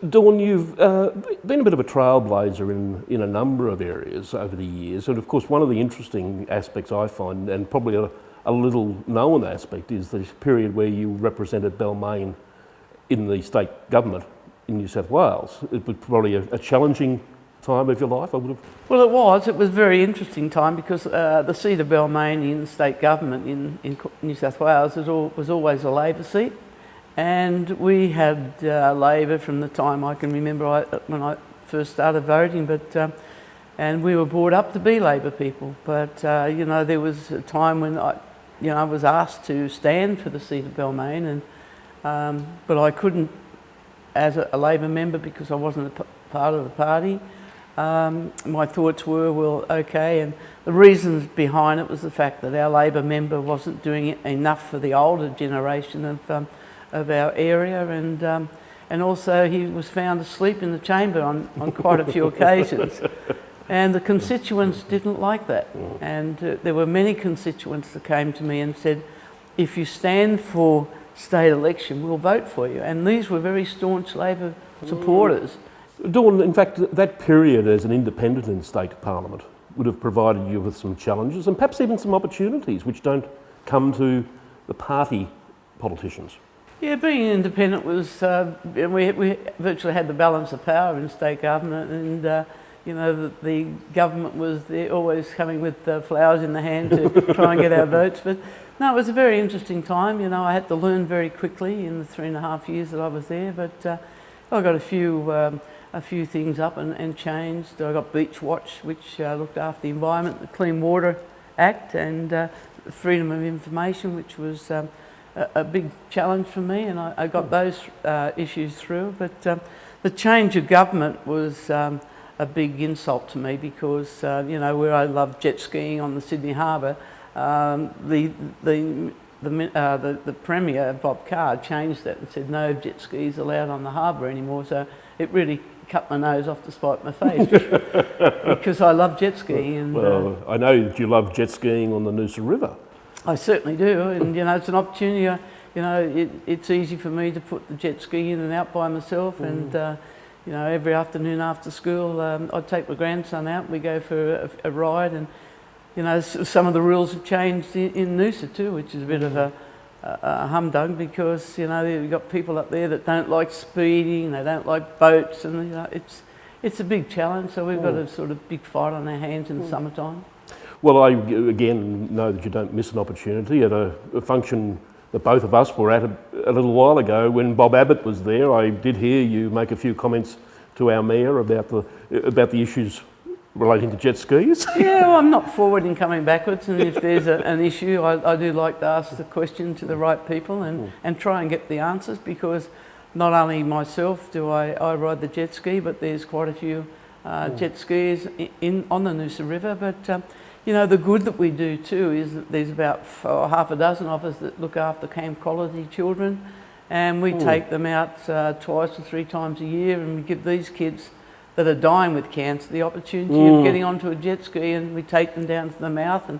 Dawn, you've been a bit of a trailblazer in a number of areas over the years, and of course one of the interesting aspects I find, and probably a little known aspect, is the period where you represented Balmain in the state government in New South Wales. It was probably a challenging time of your life, I would have. Well, it was. It was a very interesting time because the seat of Balmain in state government in New South Wales was always a Labor seat. And we had Labor from the time I can remember when I first started voting, and we were brought up to be Labor people. But there was a time when I was asked to stand for the seat of Balmain, but I couldn't as a Labor member because I wasn't a part of the party. My thoughts were, well, okay, and the reasons behind it was the fact that our Labor member wasn't doing enough for the older generation of our area, and also he was found asleep in the chamber on quite a few occasions. And the constituents didn't like that. And there were many constituents that came to me and said, if you stand for state election, we'll vote for you. And these were very staunch Labor supporters. Dawn, in fact, that period as an independent in state parliament would have provided you with some challenges and perhaps even some opportunities which don't come to the party politicians. Yeah, being independent was, we virtually had the balance of power in state government, and the government was there always coming with flowers in the hand to try and get our votes. But no, it was a very interesting time. I had to learn very quickly in the 3.5 years that I was there, but I got a few things up and changed. I got Beach Watch, which looked after the environment, the Clean Water Act, and Freedom of Information, which was a big challenge for me, and I got those issues through. But the change of government was a big insult to me because where I loved jet skiing on the Sydney Harbour, the Premier Bob Carr changed that and said no jet skis allowed on the harbour anymore. So it really cut my nose off to spite my face because I love jet skiing. And, well, I know that you love jet skiing on the Noosa River. I certainly do, and it's an opportunity. It's easy for me to put the jet ski in and out by myself, and every afternoon after school, I'd take my grandson out. We go for a ride, and some of the rules have changed in Noosa too, which is a bit of a humdug because you've got people up there that don't like speeding, they don't like boats, and it's a big challenge. So we've got a sort of big fight on our hands in the summertime. Well, I again know that you don't miss an opportunity. At a function that both of us were at a little while ago when Bob Abbott was there, I did hear you make a few comments to our mayor about the issues relating to jet skis. Yeah, well, I'm not forward in coming backwards, and if there's an issue, I do like to ask the question to the right people and try and get the answers, because not only myself do I ride the jet ski, but there's quite a few jet skiers on the Noosa River. But the good that we do too is that there's about half a dozen of us that look after camp quality children, and we take them out twice or 3 times a year, and we give these kids that are dying with cancer the opportunity of getting onto a jet ski, and we take them down to the mouth, and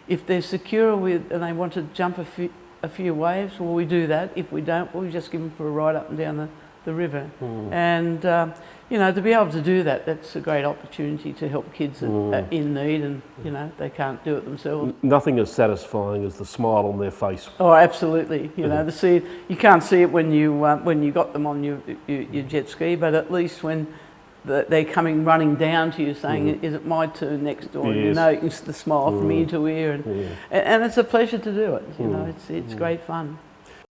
if they're secure and they want to jump a few waves, well, we do that. If we don't, we just give them for a ride up and down the river. And to be able to do that, that's a great opportunity to help kids that are in need, and they can't do it themselves. Nothing as satisfying as the smile on their face. Oh, absolutely. You can't see it when you got them on your jet ski, but at least when they're coming running down to you saying, is it my turn next door? Yes. It's the smile from ear to ear, and it's a pleasure to do it. It's great fun.